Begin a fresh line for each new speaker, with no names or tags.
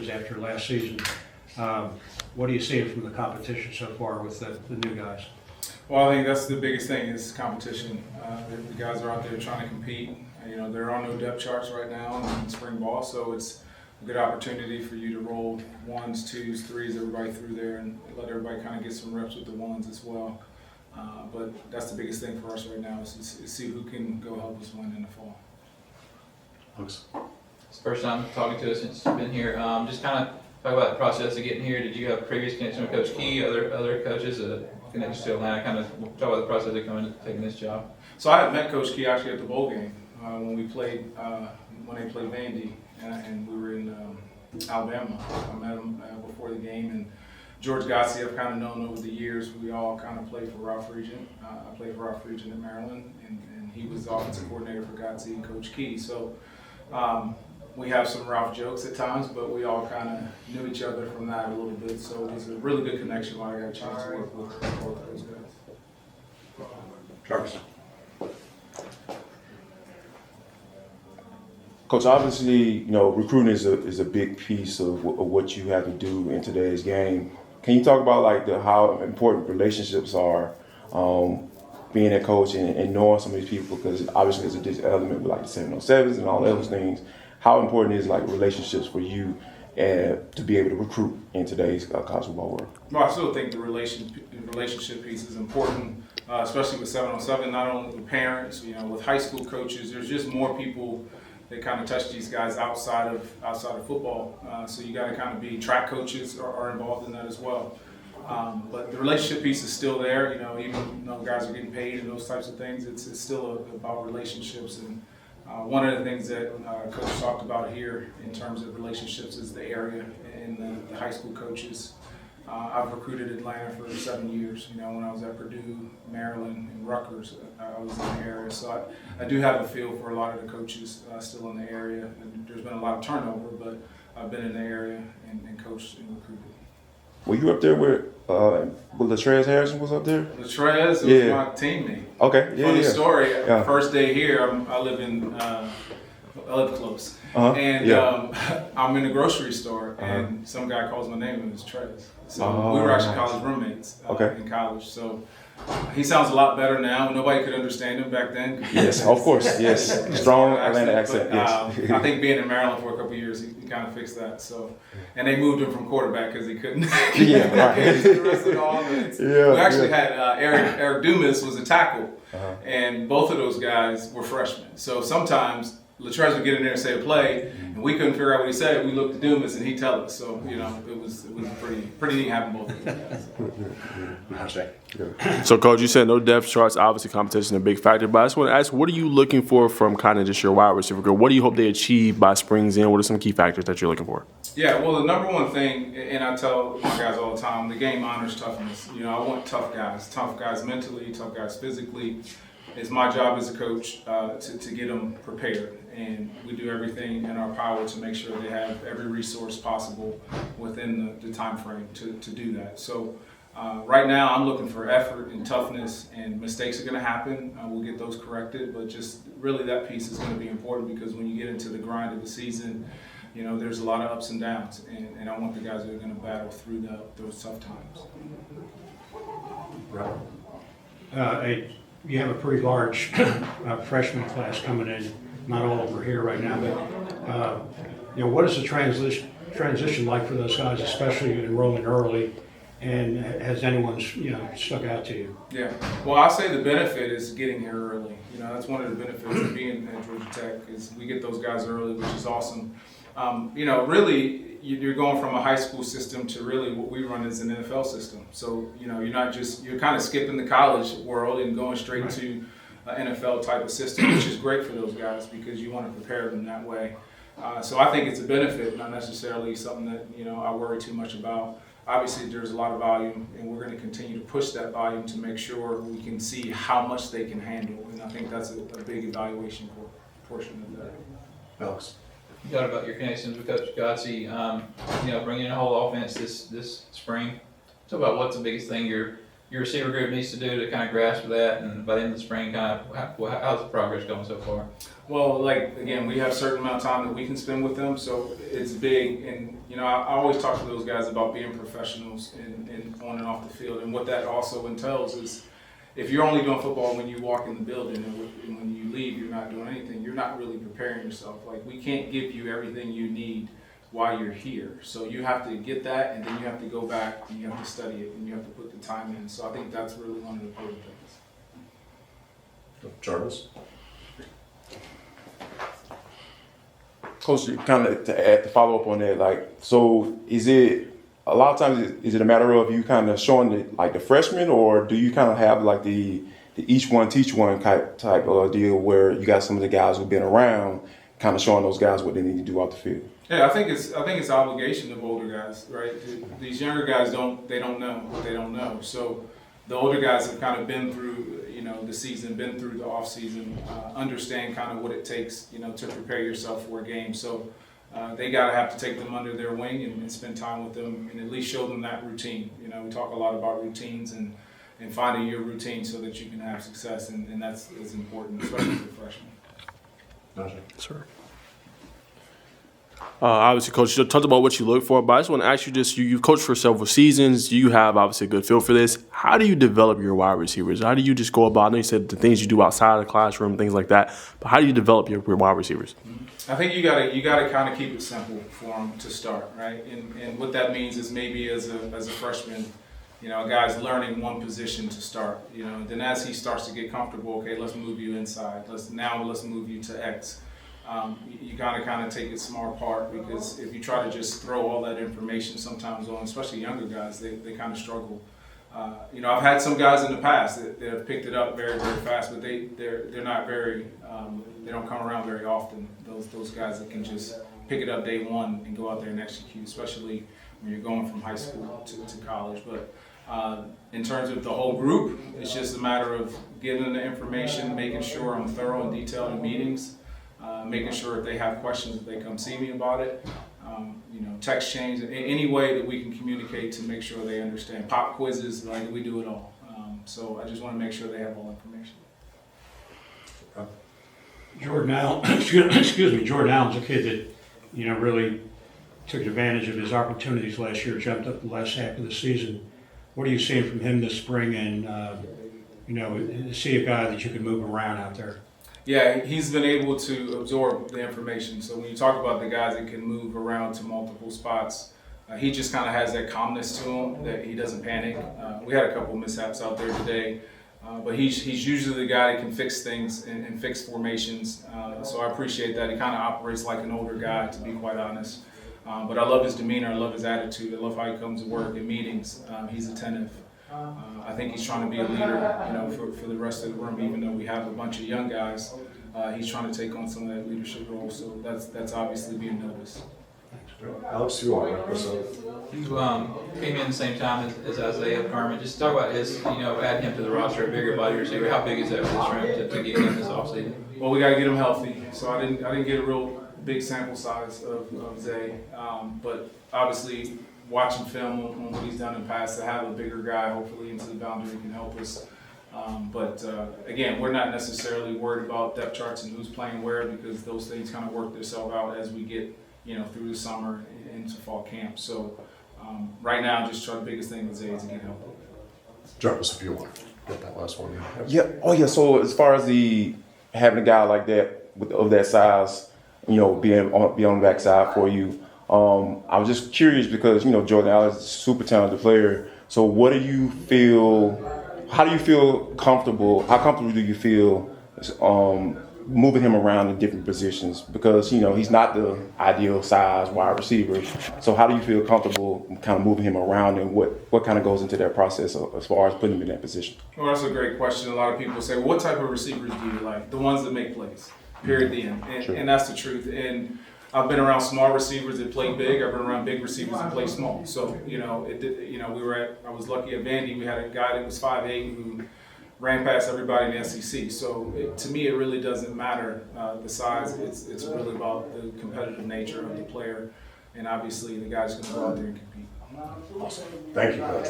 after last season. What are you seeing from the competition so far with the new guys?
Well, I think that's the biggest thing is competition. The guys are out there trying to compete. There are no depth charts right now in spring ball, so it's a good opportunity for you to roll ones, twos, threes, everybody through there and let everybody kind of get some reps with the ones as well. But that's the biggest thing for us right now is to see who can go help us win in the fall.
Thanks.
It's the first time talking to us since you've been here. Just kind of talk about the process of getting here. Did you have previous connection with Coach Key, other coaches, connections to Atlanta? Kind of talk about the process of coming and taking this job.
So I had met Coach Key actually at the bowl game when they played Vandy, and we were in Alabama. I met him before the game, and George Godsey I've kind of known over the years. We all kind of played for Ralph Regent. I played for Ralph Regent in Maryland, and he was the offensive coordinator for Godsey and Coach Key. So we have some Ralph jokes at times, but we all kind of knew each other from that a little bit. So it was a really good connection while I got a chance to work with both those guys.
Travis.
Coach, obviously, recruiting is a big piece of what you have to do in today's game. Can you talk about how important relationships are, being a coach and knowing some of these people? Because obviously there's a digital element with the 707s and all those things. How important is relationships for you to be able to recruit in today's college football world?
Well, I still think the relationship piece is important, especially with 707. Not only with parents, with high school coaches. There's just more people that kind of touch these guys outside of football. So you got to kind of be track coaches are involved in that as well. But the relationship piece is still there. Even though guys are getting paid and those types of things, it's still about relationships. And one of the things that Coach talked about here in terms of relationships is the area and the high school coaches. I've recruited Atlanta for 7 years. When I was at Purdue, Maryland, and Rutgers, I was in the area. So I do have a feel for a lot of the coaches still in the area. And there's been a lot of turnover, but I've been in the area and coached and recruited.
Were you up there with Latrez Harrison was up there?
Latrez was my teammate.
Okay, yeah.
Funny story.
Yeah.
First day here, I live close.
Uh-huh.
And
Yeah.
I'm in the grocery store, and some guy calls my name, and it's Trez. So we were actually college roommates in college. So he sounds a lot better now. Nobody could understand him back then.
Yes, of course. Yes, strong Atlanta accent.
But,
Yes.
I think being in Maryland for a couple of years, he kind of fixed that. So, and they moved him from quarterback because he couldn't.
Yeah, right.
The rest of the offense.
Yeah,
we actually had Eric Dumas was a tackle,
Uh-huh.
and both of those guys were freshmen. So sometimes Latrez would get in there and say a play, and we couldn't figure out what he said. We looked at Dumas, and he'd tell us. So it was pretty neat having both of those guys.
So, Coach, you said no depth charts. Obviously, competition is a big factor. But I just want to ask, what are you looking for from kind of just your wide receiver group? What do you hope they achieve by spring's end? What are some key factors that you're looking for?
Yeah, well, the number one thing, and I tell my guys all the time, the game honors toughness. I want tough guys mentally, tough guys physically. It's my job as a coach to get them prepared, and we do everything in our power to make sure they have every resource possible within the time frame to do that. So right now I'm looking for effort and toughness, and mistakes are going to happen. We'll get those corrected, but just really that piece is going to be important because when you get into the grind of the season, there's a lot of ups and downs, and I want the guys that are going to battle through those tough times.
You have a pretty large freshman class coming in. Not all of them are here right now, but what is the transition like for those guys, especially enrolling early? And has anyone stuck out to you?
Yeah, well, I say the benefit is getting here early. That's one of the benefits of being at Georgia Tech is we get those guys early, which is awesome. Really, you're going from a high school system to really what we run as an NFL system. So, you're kind of skipping the college world and going straight to an NFL type of system, which is great for those guys because you want to prepare them that way. So I think it's a benefit, not necessarily something that, I worry too much about. Obviously, there's a lot of volume, and we're going to continue to push that volume to make sure we can see how much they can handle. And I think that's a big evaluation portion of that.
Alex.
You talked about your connections with Coach Godsey, bringing in a whole offense this spring. Talk about what's the biggest thing you're your receiver group needs to do to kind of grasp that, and by the end of the spring, kind of how's the progress going so far?
Well, like, again, we have a certain amount of time that we can spend with them, so it's big. And, I always talk to those guys about being professionals and on and off the field. And what that also entails is if you're only doing football when you walk in the building and when you leave, you're not doing anything, you're not really preparing yourself. Like, we can't give you everything you need while you're here. So you have to get that, and then you have to go back and you have to study it and you have to put the time in. So I think that's really one of the important things.
Jarvis?
Coach, kind of to follow up on that, like, so is it a lot of times is it a matter of you kind of showing the freshmen, or do you kind of have like the each one teach one type of deal where you got some of the guys who've been around, kind of showing those guys what they need to do out the field?
Yeah, I think it's obligation of older guys, right? These younger guys don't know what they don't know. So the older guys have kind of been through, the season, been through the off season, understand kind of what it takes, to prepare yourself for a game. So they gotta have to take them under their wing and spend time with them and at least show them that routine. We talk a lot about routines and finding your routine so that you can have success, and that's important, especially for freshmen.
Najeh?
Sir. Obviously, Coach, you talked about what you look for, but I just want to ask you you've coached for several seasons. You have obviously a good feel for this. How do you develop your wide receivers? How do you just go about, I know you said the things you do outside of the classroom, things like that, but how do you develop your wide receivers?
I think you gotta kind of keep it simple for them to start, right? And what that means is maybe as a freshman, a guy's learning one position to start. Then as he starts to get comfortable, okay, let's move you inside. Let's move you to X. You gotta kind of take it small part, because if you try to just throw all that information sometimes on, especially younger guys, they kind of struggle. I've had some guys in the past that have picked it up very, very fast, but they're not very, they don't come around very often. Those guys that can just pick it up day one and go out there and execute, especially when you're going from high school to college. But in terms of the whole group, it's just a matter of getting them the information, making sure I'm thorough and detailed in meetings, making sure if they have questions, if they come see me about it. Text change, any way that we can communicate to make sure they understand. Pop quizzes, like, we do it all. So I just want to make sure they have all information.
Jordan Allen, Jordan Allen's a kid that, really took advantage of his opportunities last year, jumped up the last half of the season. What are you seeing from him this spring, and, to see a guy that you can move around out there?
Yeah, he's been able to absorb the information. So when you talk about the guys that can move around to multiple spots, he just kind of has that calmness to him, that he doesn't panic. We had a couple of mishaps out there today, but he's usually the guy that can fix things and fix formations. So I appreciate that. He kind of operates like an older guy, to be quite honest. But I love his demeanor. I love his attitude. I love how he comes to work in meetings. He's attentive. I think he's trying to be a leader, for the rest of the room. Even though we have a bunch of young guys, he's trying to take on some of that leadership role. So that's obviously being noticed.
Alex, you are.
You came in the same time as Isaiah Carmen. Just talk about his, adding him to the roster, a bigger body receiver. How big is that for this room to get him this offseason?
Well, we got to get him healthy. So I didn't get a real big sample size of Zay, but obviously, watching film on what he's done in the past, to have a bigger guy hopefully into the boundary can help us. But again, we're not necessarily worried about depth charts and who's playing where, because those things kind of work themselves out as we get through the summer and into fall camp. So right now, just the biggest thing with Zay is to get healthy.
Jarvis, if you want to get that last one.
Yeah. Oh, yeah. So as far as having a guy like that of that size, be on the backside for you. I was just curious because, Jordan Allen is a super talented player. So how do you feel comfortable? How comfortable do you feel moving him around in different positions? Because, he's not the ideal size wide receiver. So how do you feel comfortable kind of moving him around, and what kind of goes into that process as far as putting him in that position?
Well, that's a great question. A lot of people say, well, what type of receivers do you like? The ones that make plays, period, the end. And that's the truth. And I've been around small receivers that play big. I've been around big receivers that play small. So, I was lucky at Vandy. We had a guy that was 5'8" who ran past everybody in the SEC. So to me, it really doesn't matter the size. It's really about the competitive nature of the player. And obviously, the guy's going to go out there and compete.
Awesome. Thank you, Coach.